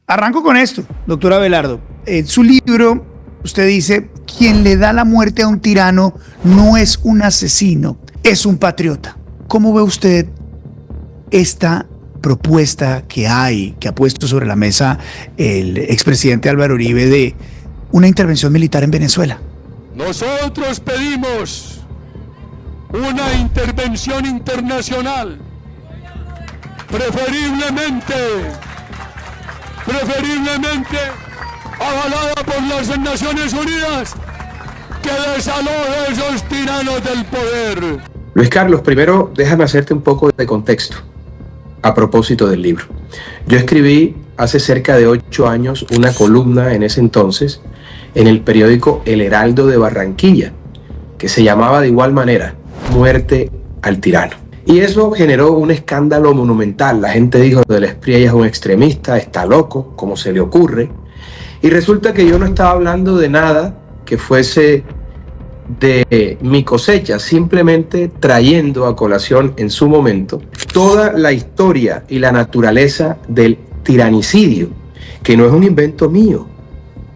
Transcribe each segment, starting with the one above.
Arranco con esto, doctor Abelardo. En su libro, usted dice, quien le da la muerte a un tirano no es un asesino, es un patriota. ¿Cómo ve usted esta propuesta que ha puesto sobre la mesa el expresidente Álvaro Uribe de una intervención militar en Venezuela? Nosotros pedimos una intervención internacional, preferiblemente avalada por las Naciones Unidas, que desaloje esos tiranos del poder. Luis Carlos, primero déjame hacerte un poco de contexto a propósito del libro. Yo escribí hace cerca de 8 años una columna en ese entonces en el periódico El Heraldo de Barranquilla, que se llamaba de igual manera, Muerte al tirano. Y eso generó un escándalo monumental. La gente dijo, Del Espriella es un extremista, está loco, ¿cómo se le ocurre? Y resulta que yo no estaba hablando de nada que fuese de mi cosecha, simplemente trayendo a colación en su momento toda la historia y la naturaleza del tiranicidio, que no es un invento mío,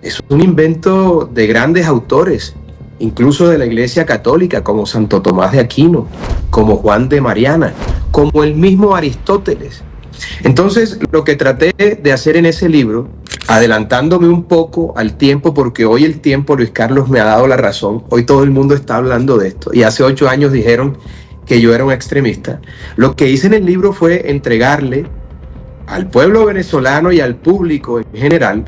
es un invento de grandes autores, incluso de la Iglesia Católica, como Santo Tomás de Aquino, como Juan de Mariana, como el mismo Aristóteles. Entonces, lo que traté de hacer en ese libro, adelantándome un poco al tiempo, porque hoy el tiempo, Luis Carlos, me ha dado la razón, hoy todo el mundo está hablando de esto, y hace 8 años dijeron que yo era un extremista. Lo que hice en el libro fue entregarle al pueblo venezolano y al público en general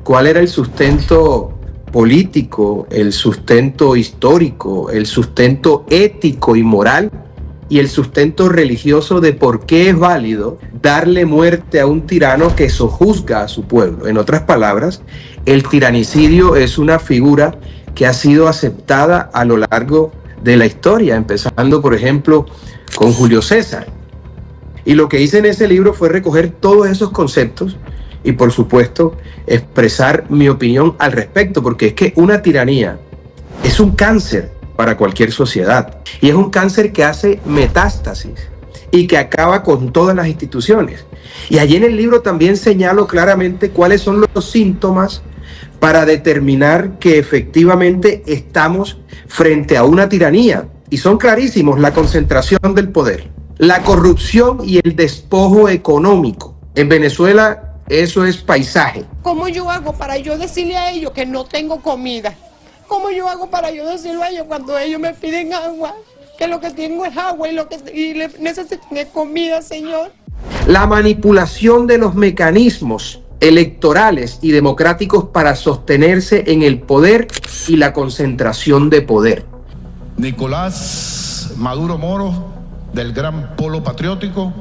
cuál era el sustento político, el sustento histórico, el sustento ético y moral y el sustento religioso de por qué es válido darle muerte a un tirano que sojuzga a su pueblo. En otras palabras, el tiranicidio es una figura que ha sido aceptada a lo largo de la historia, empezando, por ejemplo, con Julio César. Y lo que hice en ese libro fue recoger todos esos conceptos y, por supuesto, expresar mi opinión al respecto, porque es que una tiranía es un cáncer para cualquier sociedad y es un cáncer que hace metástasis y que acaba con todas las instituciones. Y allí en el libro también señalo claramente cuáles son los síntomas para determinar que efectivamente estamos frente a una tiranía, y son clarísimos: la concentración del poder, la corrupción y el despojo económico. En Venezuela eso es paisaje. ¿Cómo yo hago para yo decirle a ellos que no tengo comida? ¿Cómo yo hago para yo decirle a ellos cuando ellos me piden agua? Que lo que tengo es agua y necesitan es comida, Señor. La manipulación de los mecanismos electorales y democráticos para sostenerse en el poder y la concentración de poder. Nicolás Maduro Moro, del Gran Polo Patriótico,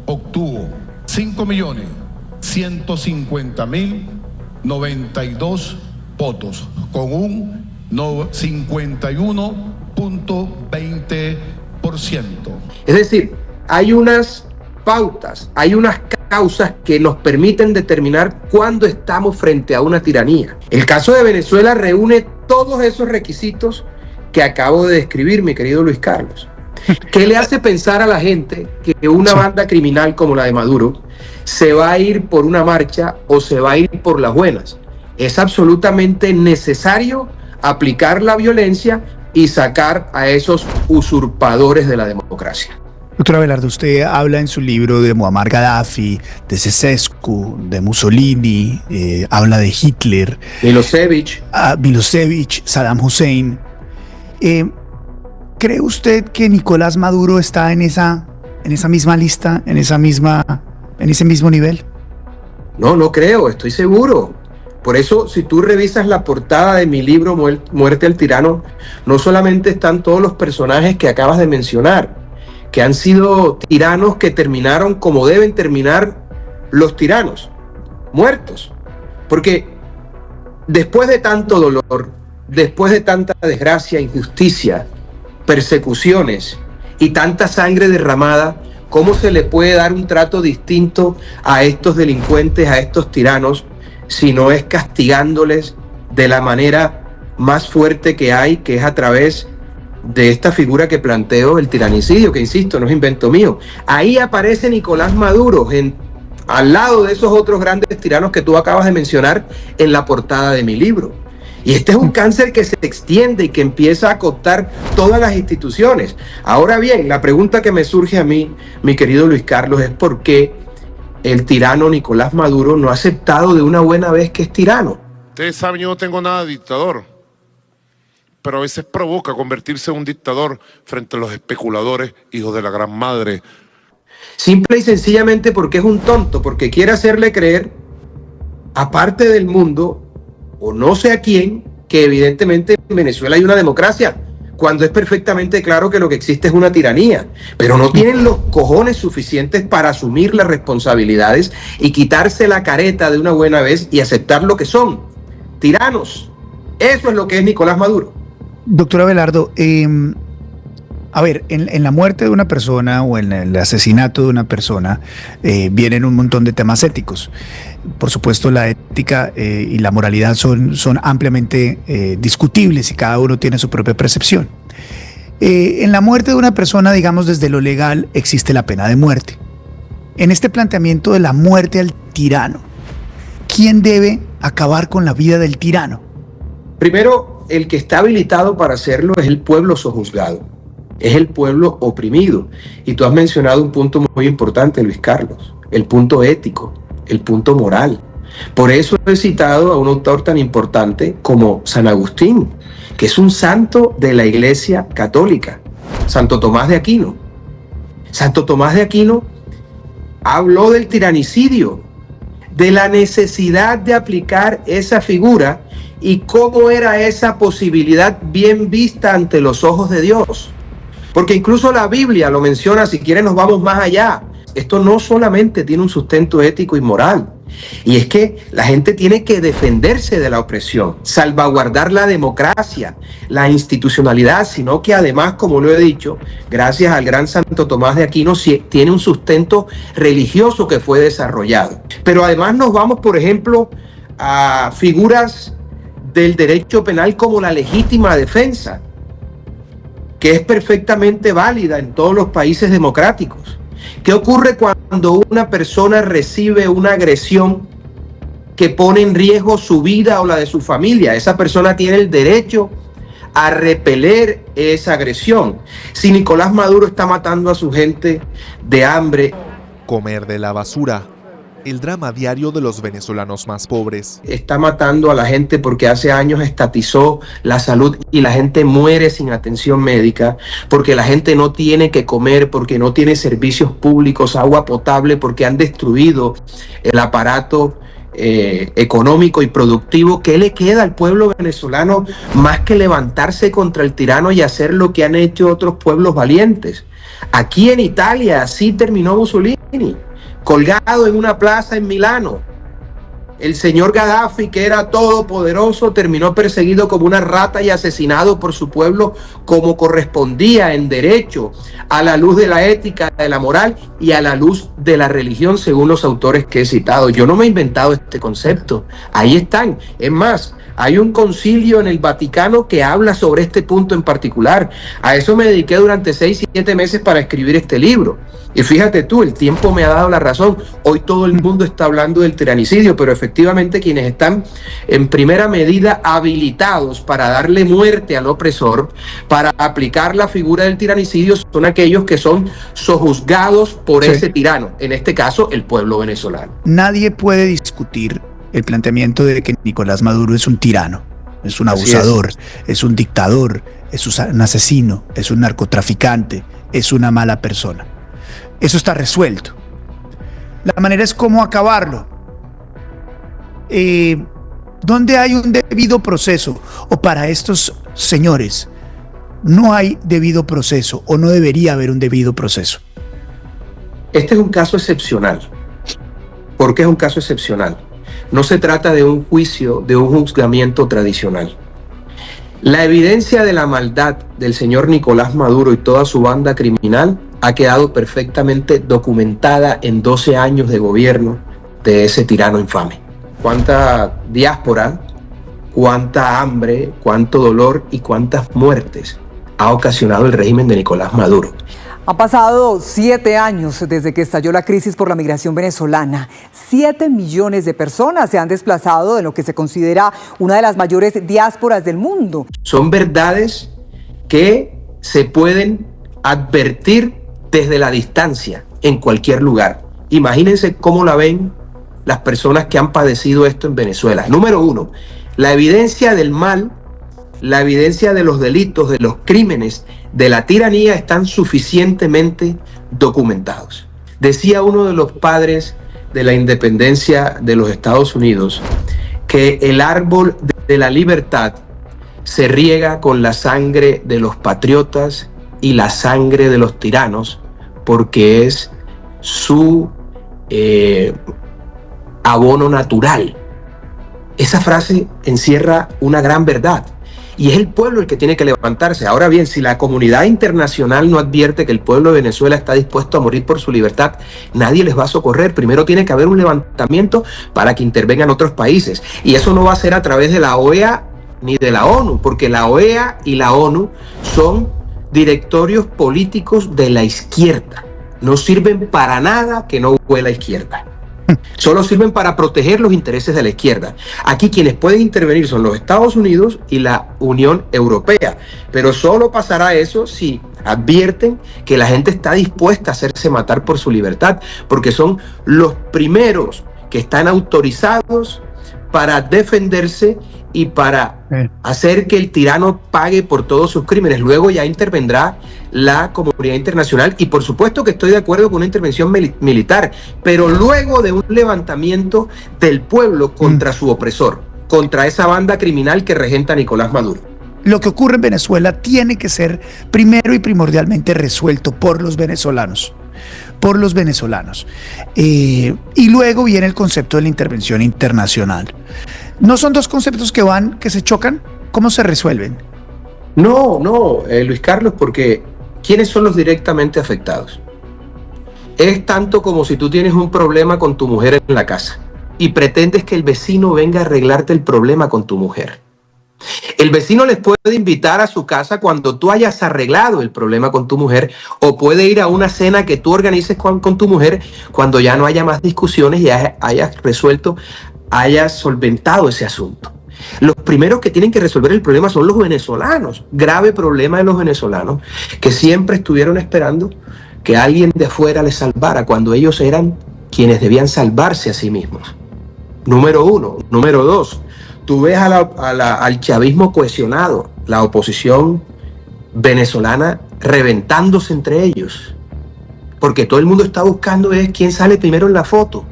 obtuvo 5.150.092 votos, con un 51.20%. Es decir, hay unas pautas, hay unas causas que nos permiten determinar cuándo estamos frente a una tiranía. El caso de Venezuela reúne todos esos requisitos que acabo de describir, mi querido Luis Carlos. ¿Qué le hace pensar a la gente que una banda criminal como la de Maduro se va a ir por una marcha o se va a ir por las buenas? Es absolutamente necesario aplicar la violencia y sacar a esos usurpadores de la democracia. Doctor Abelardo, usted habla en su libro de Muammar Gaddafi, de Ceausescu, de Mussolini, habla de Hitler, Milosevic, Saddam Hussein. ¿Cree usted que Nicolás Maduro está en esa misma lista, en ese mismo nivel? No creo, estoy seguro. Por eso, si tú revisas la portada de mi libro Muerte al Tirano, no solamente están todos los personajes que acabas de mencionar, que han sido tiranos que terminaron como deben terminar los tiranos, muertos. Porque después de tanto dolor, después de tanta desgracia, injusticia, persecuciones y tanta sangre derramada, ¿cómo se le puede dar un trato distinto a estos delincuentes, a estos tiranos, si no es castigándoles de la manera más fuerte que hay, que es a través de esta figura que planteo, el tiranicidio, que insisto, no es invento mío? Ahí aparece Nicolás Maduro al lado de esos otros grandes tiranos que tú acabas de mencionar en la portada de mi libro. Y este es un cáncer que se extiende y que empieza a cooptar todas las instituciones. Ahora bien, la pregunta que me surge a mí, mi querido Luis Carlos, es por qué el tirano Nicolás Maduro no ha aceptado de una buena vez que es tirano. Ustedes saben, yo no tengo nada de dictador, pero a veces provoca convertirse en un dictador frente a los especuladores, hijos de la gran madre. Simple y sencillamente porque es un tonto, porque quiere hacerle creer a parte del mundo, o no sé a quién, que evidentemente en Venezuela hay una democracia, cuando es perfectamente claro que lo que existe es una tiranía. Pero no tienen los cojones suficientes para asumir las responsabilidades y quitarse la careta de una buena vez y aceptar lo que son, tiranos. Eso es lo que es Nicolás Maduro. Doctor Abelardo, a ver, en la muerte de una persona o en el asesinato de una persona vienen un montón de temas éticos. Por supuesto, la ética y la moralidad son ampliamente discutibles y cada uno tiene su propia percepción. En la muerte de una persona, digamos desde lo legal, existe la pena de muerte. En este planteamiento de la muerte al tirano, ¿quién debe acabar con la vida del tirano? Primero, el que está habilitado para hacerlo es el pueblo sojuzgado. Es el pueblo oprimido. Y tú has mencionado un punto muy importante, Luis Carlos, el punto ético, el punto moral. Por eso he citado a un autor tan importante como San Agustín, que es un santo de la Iglesia Católica, Santo Tomás de Aquino. Santo Tomás de Aquino habló del tiranicidio, de la necesidad de aplicar esa figura y cómo era esa posibilidad bien vista ante los ojos de Dios. Porque incluso la Biblia lo menciona, si quieren nos vamos más allá. Esto no solamente tiene un sustento ético y moral, y es que la gente tiene que defenderse de la opresión, salvaguardar la democracia, la institucionalidad, sino que además, como lo he dicho, gracias al gran Santo Tomás de Aquino, tiene un sustento religioso que fue desarrollado. Pero además nos vamos, por ejemplo, a figuras del derecho penal como la legítima defensa, que es perfectamente válida en todos los países democráticos. ¿Qué ocurre cuando una persona recibe una agresión que pone en riesgo su vida o la de su familia? Esa persona tiene el derecho a repeler esa agresión. Si Nicolás Maduro está matando a su gente de hambre, comer de la basura, el drama diario de los venezolanos más pobres. Está matando a la gente porque hace años estatizó la salud y la gente muere sin atención médica, porque la gente no tiene que comer, porque no tiene servicios públicos, agua potable, porque han destruido el aparato económico y productivo. ¿Qué le queda al pueblo venezolano más que levantarse contra el tirano y hacer lo que han hecho otros pueblos valientes? Aquí en Italia así terminó Mussolini, colgado en una plaza en Milano. El señor Gaddafi, que era todopoderoso, terminó perseguido como una rata y asesinado por su pueblo como correspondía en derecho, a la luz de la ética, de la moral y a la luz de la religión, según los autores que he citado. Yo no me he inventado este concepto. Ahí están. Es más, hay un concilio en el Vaticano que habla sobre este punto en particular. A eso me dediqué durante 6-7 meses para escribir este libro. Y fíjate tú, el tiempo me ha dado la razón. Hoy todo el mundo está hablando del tiranicidio, pero efectivamente quienes están en primera medida habilitados para darle muerte al opresor, para aplicar la figura del tiranicidio, son aquellos que son sojuzgados por ese tirano, en este caso el pueblo venezolano. Nadie puede discutir el planteamiento de que Nicolás Maduro es un tirano, es un abusador, es un dictador, es un asesino, es un narcotraficante, es una mala persona. Eso está resuelto. La manera es cómo acabarlo. ¿Dónde hay un debido proceso? O para estos señores no hay debido proceso o no debería haber un debido proceso. Este es un caso excepcional. ¿Por qué es un caso excepcional? No se trata de un juicio, de un juzgamiento tradicional. La evidencia de la maldad del señor Nicolás Maduro y toda su banda criminal ha quedado perfectamente documentada en 12 años de gobierno de ese tirano infame. Cuánta diáspora, cuánta hambre, cuánto dolor y cuántas muertes ha ocasionado el régimen de Nicolás Maduro. Han pasado 7 años desde que estalló la crisis por la migración venezolana. 7 millones de personas se han desplazado de lo que se considera una de las mayores diásporas del mundo. Son verdades que se pueden advertir desde la distancia, en cualquier lugar. Imagínense cómo la ven las personas que han padecido esto en Venezuela. Número 1, la evidencia del mal, la evidencia de los delitos, de los crímenes, de la tiranía están suficientemente documentados. Decía uno de los padres de la independencia de los Estados Unidos que el árbol de la libertad se riega con la sangre de los patriotas y la sangre de los tiranos, porque es su abono natural. Esa frase encierra una gran verdad. Y es el pueblo el que tiene que levantarse. Ahora bien, si la comunidad internacional no advierte que el pueblo de Venezuela está dispuesto a morir por su libertad, nadie les va a socorrer. Primero tiene que haber un levantamiento para que intervengan otros países. Y eso no va a ser a través de la OEA ni de la ONU, porque la OEA y la ONU son directorios políticos de la izquierda. No sirven para nada que no huela a izquierda. Solo sirven para proteger los intereses de la izquierda. Aquí quienes pueden intervenir son los Estados Unidos y la Unión Europea, pero solo pasará eso si advierten que la gente está dispuesta a hacerse matar por su libertad, porque son los primeros que están autorizados para defenderse y para hacer que el tirano pague por todos sus crímenes. Luego ya intervendrá la comunidad internacional y por supuesto que estoy de acuerdo con una intervención militar, pero luego de un levantamiento del pueblo contra su opresor, contra esa banda criminal que regenta Nicolás Maduro. Lo que ocurre en Venezuela tiene que ser primero y primordialmente resuelto por los venezolanos. Por los venezolanos. Y luego viene el concepto de la intervención internacional. ¿No son dos conceptos que se chocan? ¿Cómo se resuelven? No, Luis Carlos, porque ¿quiénes son los directamente afectados? Es tanto como si tú tienes un problema con tu mujer en la casa y pretendes que el vecino venga a arreglarte el problema con tu mujer. El vecino les puede invitar a su casa cuando tú hayas arreglado el problema con tu mujer, o puede ir a una cena que tú organices con tu mujer cuando ya no haya más discusiones y hayas resuelto, hayas solventado ese asunto. Los primeros que tienen que resolver el problema son los venezolanos. Grave problema de los venezolanos, que siempre estuvieron esperando que alguien de afuera les salvara cuando ellos eran quienes debían salvarse a sí mismos. Número 1. Número 2. Tú ves al chavismo cohesionado, la oposición venezolana reventándose entre ellos, porque todo el mundo está buscando es quién sale primero en la foto.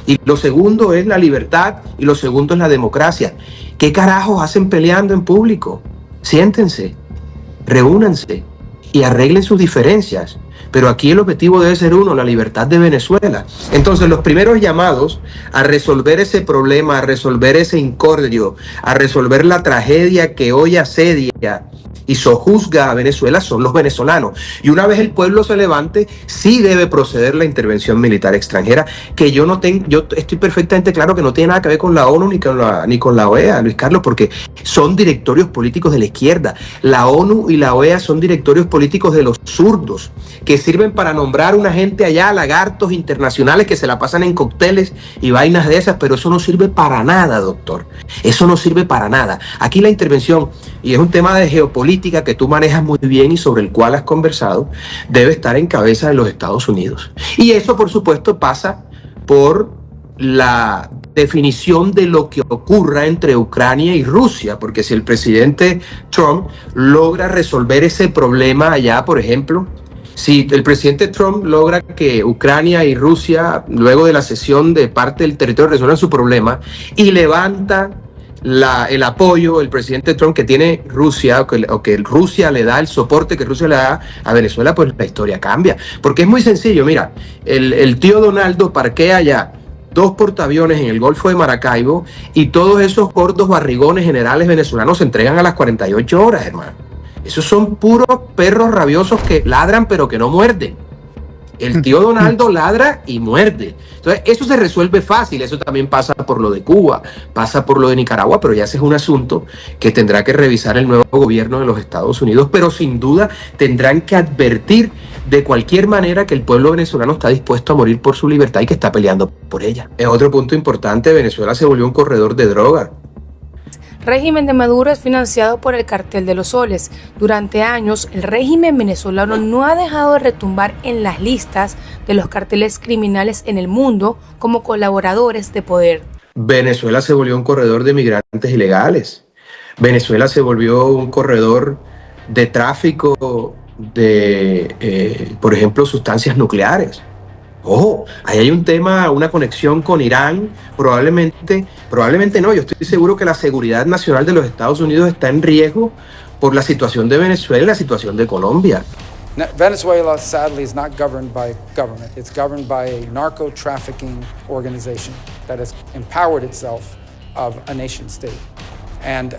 Y lo segundo es la libertad y lo segundo es la democracia. ¿Qué carajos hacen peleando en público? Siéntense, reúnanse y arreglen sus diferencias. Pero aquí el objetivo debe ser uno, la libertad de Venezuela. Entonces los primeros llamados a resolver ese problema, a resolver ese incordio, a resolver la tragedia que hoy asedia y sojuzga a Venezuela son los venezolanos. Y una vez el pueblo se levante, sí debe proceder la intervención militar extranjera, que yo estoy perfectamente claro que no tiene nada que ver con la ONU ni con la OEA, Luis Carlos, porque son directorios políticos de la izquierda. La ONU y la OEA son directorios políticos de los zurdos, que sirven para nombrar una gente allá, lagartos internacionales que se la pasan en cócteles y vainas de esas, pero eso no sirve para nada, doctor. Eso no sirve para nada. Aquí la intervención, y es un tema de geopolítica que tú manejas muy bien y sobre el cual has conversado, debe estar en cabeza de los Estados Unidos. Y eso, por supuesto, pasa por la definición de lo que ocurra entre Ucrania y Rusia, porque si el presidente Trump logra resolver ese problema allá, por ejemplo, si el presidente Trump logra que Ucrania y Rusia, luego de la cesión de parte del territorio, resuelvan su problema y levanta el apoyo, el presidente Trump, que tiene Rusia, o que Rusia le da el soporte que Rusia le da a Venezuela, pues la historia cambia. Porque es muy sencillo, mira, el tío Donaldo parquea allá 2 portaaviones en el Golfo de Maracaibo y todos esos gordos barrigones generales venezolanos se entregan a las 48 horas, hermano. Esos son puros perros rabiosos que ladran pero que no muerden. El tío Donaldo ladra y muerde. Entonces, eso se resuelve fácil. Eso también pasa por lo de Cuba, pasa por lo de Nicaragua, pero ya ese es un asunto que tendrá que revisar el nuevo gobierno de los Estados Unidos. Pero sin duda tendrán que advertir de cualquier manera que el pueblo venezolano está dispuesto a morir por su libertad y que está peleando por ella. Es otro punto importante, Venezuela se volvió un corredor de droga. El régimen de Maduro es financiado por el Cartel de los Soles. Durante años, el régimen venezolano no ha dejado de retumbar en las listas de los carteles criminales en el mundo como colaboradores de poder. Venezuela se volvió un corredor de migrantes ilegales. Venezuela se volvió un corredor de tráfico de, por ejemplo, sustancias nucleares. Ojo, ahí hay un tema, una conexión con Irán, probablemente no, yo estoy seguro que la seguridad nacional de los Estados Unidos está en riesgo por la situación de Venezuela y la situación de Colombia. Venezuela, sadly, is not governed by government. It's governed by a narco-trafficking organization that has empowered itself of a nation state. And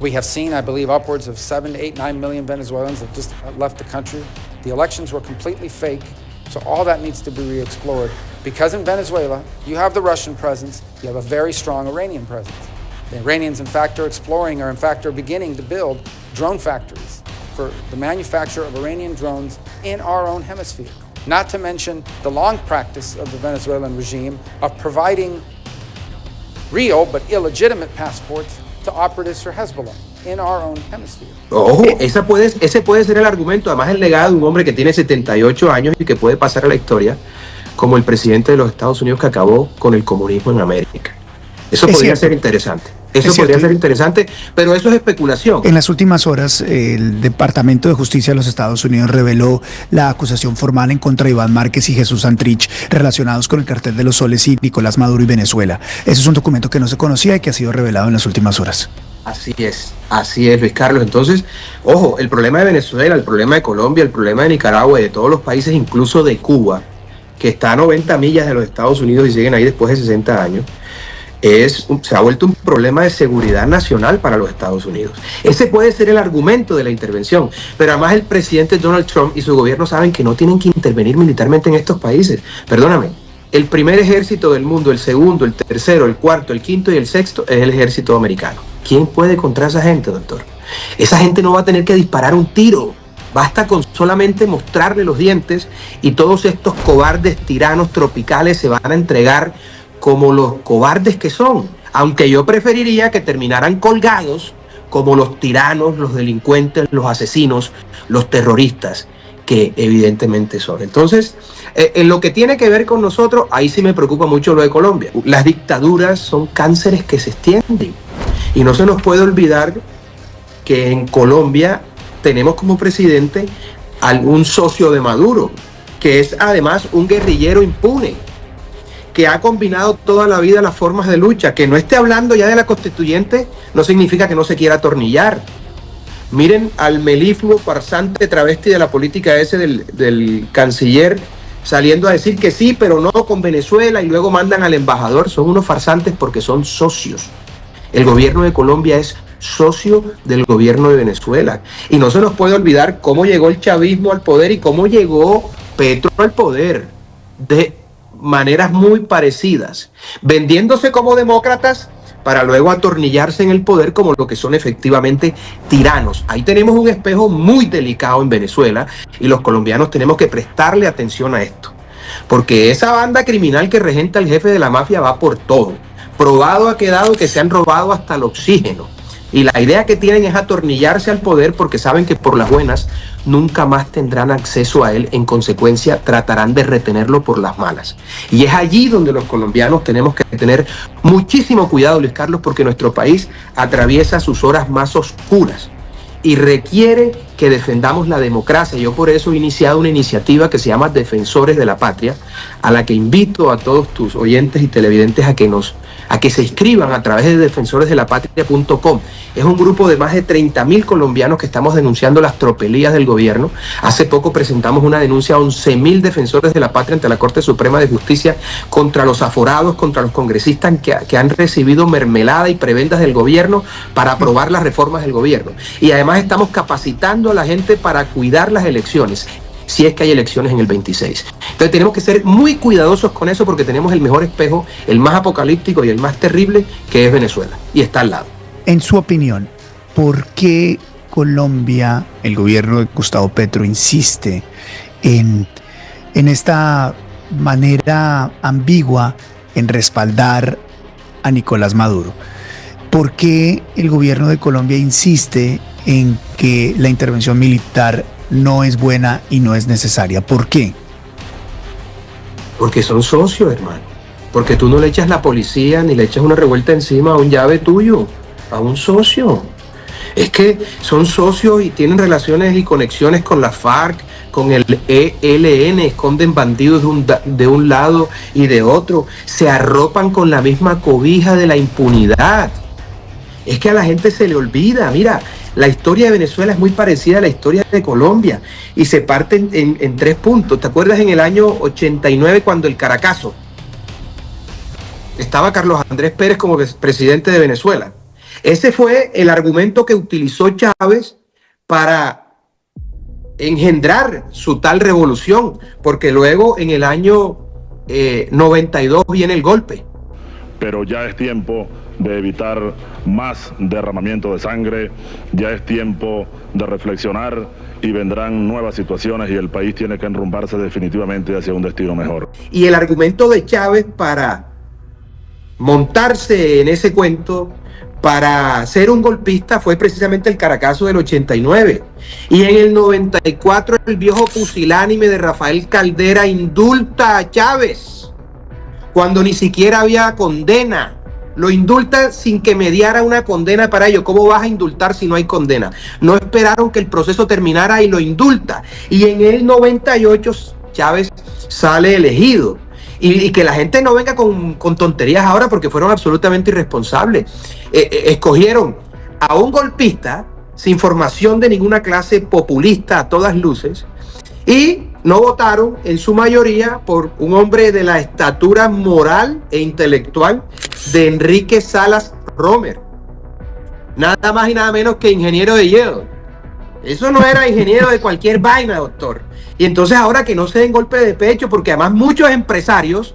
we have seen, I believe, upwards of 7, 8, 9 million Venezuelans have just left the country. The elections were completely fake. So all that needs to be re-explored. Because in Venezuela, you have the Russian presence, you have a very strong Iranian presence. The Iranians, in fact, are exploring, or in fact are beginning to build drone factories for the manufacture of Iranian drones in our own hemisphere. Not to mention the long practice of the Venezuelan regime of providing real but illegitimate passports to operatives for Hezbollah in our own hemisphere. Ojo, ese puede ser el argumento, además el legado de un hombre que tiene 78 años y que puede pasar a la historia como el presidente de los Estados Unidos que acabó con el comunismo en América. Eso podría ser interesante. Eso podría ser interesante, pero eso es especulación. En las últimas horas, el Departamento de Justicia de los Estados Unidos reveló la acusación formal en contra de Iván Márquez y Jesús Santrich relacionados con el Cartel de los Soles y Nicolás Maduro y Venezuela. Ese es un documento que no se conocía y que ha sido revelado en las últimas horas. Así es, Luis Carlos. Entonces, ojo, el problema de Venezuela, el problema de Colombia, el problema de Nicaragua y de todos los países, incluso de Cuba, que está a 90 millas de los Estados Unidos y siguen ahí después de 60 años, se ha vuelto un problema de seguridad nacional para los Estados Unidos. Ese puede ser el argumento de la intervención, pero además el presidente Donald Trump y su gobierno saben que no tienen que intervenir militarmente en estos países. Perdóname, el primer ejército del mundo, el segundo, el tercero, el cuarto, el quinto y el sexto es el ejército americano. ¿Quién puede contra esa gente, doctor? Esa gente no va a tener que disparar un tiro. Basta con solamente mostrarle los dientes y todos estos cobardes tiranos tropicales se van a entregar como los cobardes que son, aunque yo preferiría que terminaran colgados como los tiranos, los delincuentes, los asesinos, los terroristas que evidentemente son. Entonces, en lo que tiene que ver con nosotros, ahí sí me preocupa mucho lo de Colombia. Las dictaduras son cánceres que se extienden y no se nos puede olvidar que en Colombia tenemos como presidente a un socio de Maduro, que es además un guerrillero impune, que ha combinado toda la vida las formas de lucha. Que no esté hablando ya de la constituyente no significa que no se quiera atornillar. Miren al melifluo farsante travesti de la política ese del canciller saliendo a decir que sí, pero no con Venezuela, y luego mandan al embajador. Son unos farsantes porque son socios. El gobierno de Colombia es socio del gobierno de Venezuela. Y no se nos puede olvidar cómo llegó el chavismo al poder y cómo llegó Petro al poder. De maneras muy parecidas, vendiéndose como demócratas para luego atornillarse en el poder como lo que son efectivamente tiranos. Ahí tenemos un espejo muy delicado en Venezuela y los colombianos tenemos que prestarle atención a esto, porque esa banda criminal que regenta el jefe de la mafia va por todo. Probado ha quedado que se han robado hasta el oxígeno. Y la idea que tienen es atornillarse al poder porque saben que por las buenas nunca más tendrán acceso a él. En consecuencia, tratarán de retenerlo por las malas. Y es allí donde los colombianos tenemos que tener muchísimo cuidado, Luis Carlos, porque nuestro país atraviesa sus horas más oscuras y requiere que defendamos la democracia. Yo por eso he iniciado una iniciativa que se llama Defensores de la Patria, a la que invito a todos tus oyentes y televidentes a que se inscriban a través de defensoresdelapatria.com. Es un grupo de más de 30.000 colombianos que estamos denunciando las tropelías del gobierno. Hace poco presentamos una denuncia a 11.000 defensores de la patria ante la Corte Suprema de Justicia contra los aforados, contra los congresistas que han recibido mermelada y prebendas del gobierno para aprobar las reformas del gobierno. Y además estamos capacitando a la gente para cuidar las elecciones, si es que hay elecciones en el 26. Entonces tenemos que ser muy cuidadosos con eso porque tenemos el mejor espejo, el más apocalíptico y el más terrible, que es Venezuela, y está al lado. En su opinión, ¿por qué Colombia, el gobierno de Gustavo Petro, insiste en esta manera ambigua en respaldar a Nicolás Maduro? ¿Por qué el gobierno de Colombia insiste en que la intervención militar no es buena y no es necesaria? ¿Por qué? Porque son socios, hermano. Porque tú no le echas la policía ni le echas una revuelta encima a un llave tuyo, a un socio. Es que son socios y tienen relaciones y conexiones con la FARC, con el ELN, esconden bandidos de un lado y de otro, se arropan con la misma cobija de la impunidad. Es que a la gente se le olvida, mira, la historia de Venezuela es muy parecida a la historia de Colombia y se parte en 3 puntos. ¿Te acuerdas en el año 89 cuando el Caracazo? Estaba Carlos Andrés Pérez como presidente de Venezuela. Ese fue el argumento que utilizó Chávez para engendrar su tal revolución, porque luego en el año 92 viene el golpe. Pero ya es tiempo de evitar más derramamiento de sangre, ya es tiempo de reflexionar y vendrán nuevas situaciones y el país tiene que enrumbarse definitivamente hacia un destino mejor. Y el argumento de Chávez para montarse en ese cuento, para ser un golpista, fue precisamente el Caracazo del 89. Y en el 94 el viejo pusilánime de Rafael Caldera indulta a Chávez cuando ni siquiera había condena. Lo indulta sin que mediara una condena para ello. ¿Cómo vas a indultar si no hay condena? No esperaron que el proceso terminara y lo indulta. Y en el 98 Chávez sale elegido. Y que la gente no venga con tonterías ahora porque fueron absolutamente irresponsables. Escogieron a un golpista sin formación de ninguna clase, populista a todas luces, y no votaron en su mayoría por un hombre de la estatura moral e intelectual de Enrique Salas Romer. Nada más y nada menos que ingeniero de Yale. Eso no era ingeniero de cualquier vaina, doctor. Y entonces ahora que no se den golpe de pecho, porque además muchos empresarios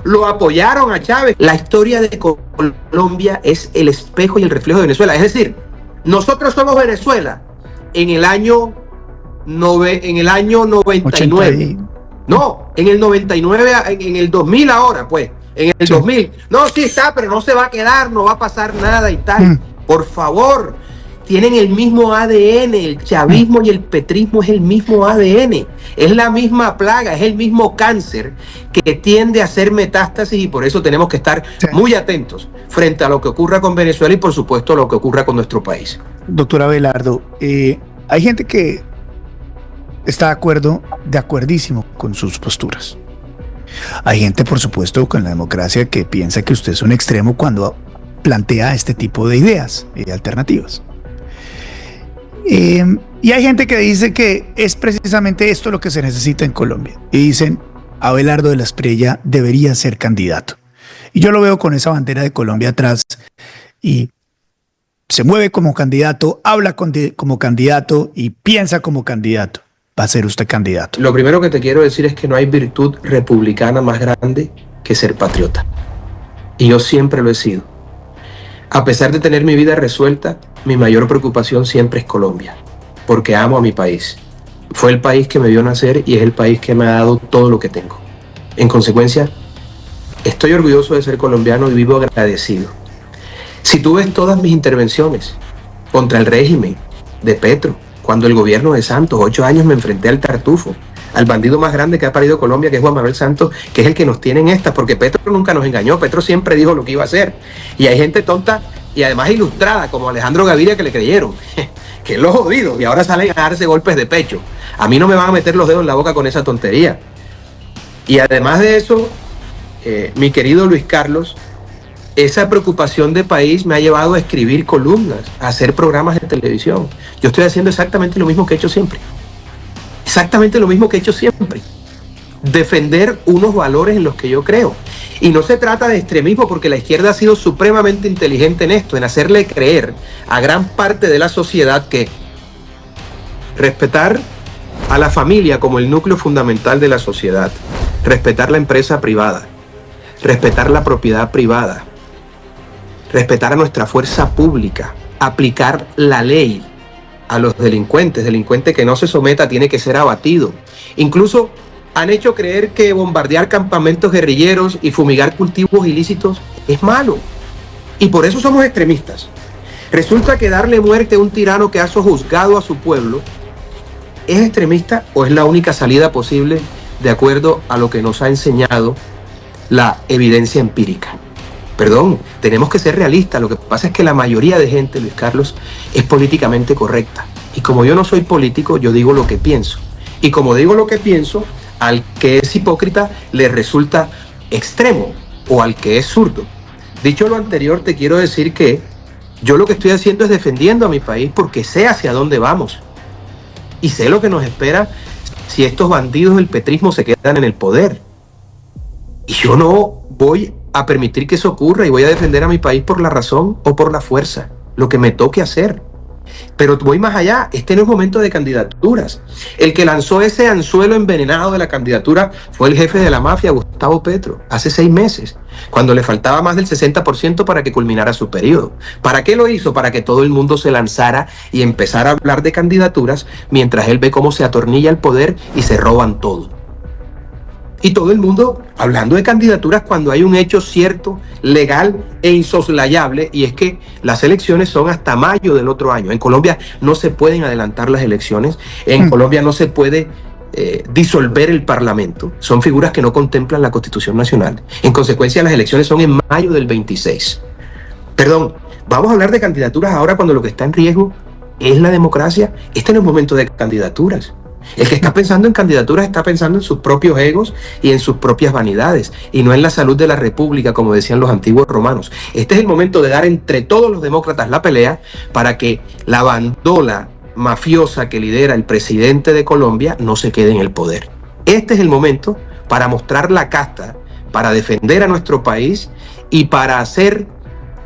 lo apoyaron a Chávez. La historia de Colombia es el espejo y el reflejo de Venezuela. Es decir, nosotros somos Venezuela en el año 99. No, en el 99, en el 2000 ahora, pues. En el 2000. No, sí está, pero no se va a quedar, no va a pasar nada y tal. Por favor, tienen el mismo ADN, el chavismo y el petrismo es el mismo ADN. Es la misma plaga, es el mismo cáncer que tiende a hacer metástasis y por eso tenemos que estar muy atentos frente a lo que ocurra con Venezuela y por supuesto lo que ocurra con nuestro país. Doctor Abelardo, hay gente que está de acuerdísimo con sus posturas. Hay gente, por supuesto, con la democracia que piensa que usted es un extremo cuando plantea este tipo de ideas y alternativas. Y hay gente que dice que es precisamente esto lo que se necesita en Colombia. Y dicen, Abelardo de la Espriella debería ser candidato. Y yo lo veo con esa bandera de Colombia atrás y se mueve como candidato, habla como candidato y piensa como candidato. Va a ser usted candidato. Lo primero que te quiero decir es que no hay virtud republicana más grande que ser patriota. Y yo siempre lo he sido. A pesar de tener mi vida resuelta, mi mayor preocupación siempre es Colombia, porque amo a mi país. Fue el país que me vio nacer y es el país que me ha dado todo lo que tengo. En consecuencia, estoy orgulloso de ser colombiano y vivo agradecido. Si tú ves todas mis intervenciones contra el régimen de Petro, cuando el gobierno de Santos, 8 años me enfrenté al tartufo, al bandido más grande que ha parido Colombia, que es Juan Manuel Santos, que es el que nos tiene en estas, porque Petro nunca nos engañó, Petro siempre dijo lo que iba a hacer. Y hay gente tonta y además ilustrada, como Alejandro Gaviria, que le creyeron, que es lo jodido, y ahora salen a darse golpes de pecho. A mí no me van a meter los dedos en la boca con esa tontería. Y además de eso, mi querido Luis Carlos, esa preocupación de país me ha llevado a escribir columnas, a hacer programas de televisión. Yo estoy haciendo exactamente lo mismo que he hecho siempre. Exactamente lo mismo que he hecho siempre. Defender unos valores en los que yo creo. Y no se trata de extremismo, porque la izquierda ha sido supremamente inteligente en esto, en hacerle creer a gran parte de la sociedad que respetar a la familia como el núcleo fundamental de la sociedad, respetar la empresa privada, respetar la propiedad privada, respetar a nuestra fuerza pública, aplicar la ley, a los delincuentes. Delincuente que no se someta tiene que ser abatido. Incluso han hecho creer que bombardear campamentos guerrilleros y fumigar cultivos ilícitos es malo. Y por eso somos extremistas. Resulta que darle muerte a un tirano que ha sojuzgado a su pueblo es extremista o es la única salida posible de acuerdo a lo que nos ha enseñado la evidencia empírica. Perdón, tenemos que ser realistas. Lo que pasa es que la mayoría de gente, Luis Carlos, es políticamente correcta. Y como yo no soy político, yo digo lo que pienso. Y como digo lo que pienso, al que es hipócrita le resulta extremo o al que es zurdo. Dicho lo anterior, te quiero decir que yo lo que estoy haciendo es defendiendo a mi país porque sé hacia dónde vamos. Y sé lo que nos espera si estos bandidos del petrismo se quedan en el poder. Y yo no voy a permitir que eso ocurra y voy a defender a mi país por la razón o por la fuerza, lo que me toque hacer. Pero voy más allá, este no es momento de candidaturas. El que lanzó ese anzuelo envenenado de la candidatura fue el jefe de la mafia, Gustavo Petro, hace 6 meses, cuando le faltaba más del 60% para que culminara su periodo. ¿Para qué lo hizo? Para que todo el mundo se lanzara y empezara a hablar de candidaturas mientras él ve cómo se atornilla el poder y se roban todo. Y todo el mundo hablando de candidaturas cuando hay un hecho cierto, legal e insoslayable, y es que las elecciones son hasta mayo del otro año. En Colombia no se pueden adelantar las elecciones, en Colombia no se puede disolver el Parlamento. Son figuras que no contemplan la Constitución Nacional. En consecuencia, las elecciones son en mayo del 26. Perdón, vamos a hablar de candidaturas ahora cuando lo que está en riesgo es la democracia. Este no es momento de candidaturas. El que está pensando en candidaturas está pensando en sus propios egos y en sus propias vanidades, y no en la salud de la república, como decían los antiguos romanos. Este es el momento de dar entre todos los demócratas la pelea para que la bandola mafiosa que lidera el presidente de Colombia no se quede en el poder. Este es el momento para mostrar la casta, para defender a nuestro país y para hacer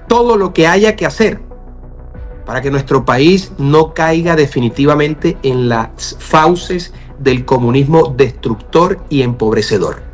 todo lo que haya que hacer para que nuestro país no caiga definitivamente en las fauces del comunismo destructor y empobrecedor.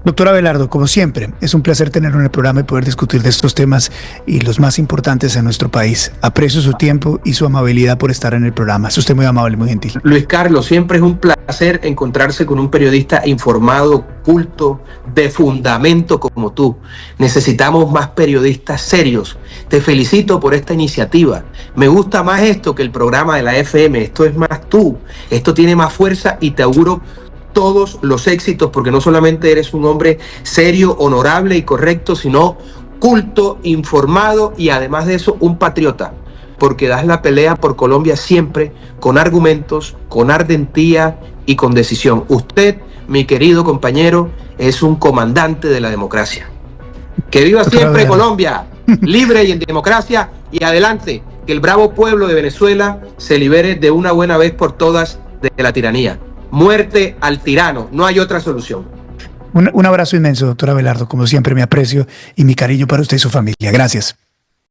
Doctor Abelardo, como siempre, es un placer tenerlo en el programa y poder discutir de estos temas y los más importantes en nuestro país. Aprecio su tiempo y su amabilidad por estar en el programa. Es usted muy amable, muy gentil. Luis Carlos, siempre es un placer encontrarse con un periodista informado, culto, de fundamento como tú. Necesitamos más periodistas serios. Te felicito por esta iniciativa. Me gusta más esto que el programa de la FM. Esto es más tú. Esto tiene más fuerza y te auguro todos los éxitos, porque no solamente eres un hombre serio, honorable y correcto, sino culto, informado y además de eso un patriota, porque das la pelea por Colombia siempre con argumentos, con ardentía y con decisión. Usted, mi querido compañero, es un comandante de la democracia. Que viva siempre Colombia, libre y en democracia, y adelante, que el bravo pueblo de Venezuela se libere de una buena vez por todas de la tiranía. Muerte al tirano, no hay otra solución. Un abrazo inmenso, doctor Abelardo. Como siempre, mi aprecio y mi cariño para usted y su familia. Gracias.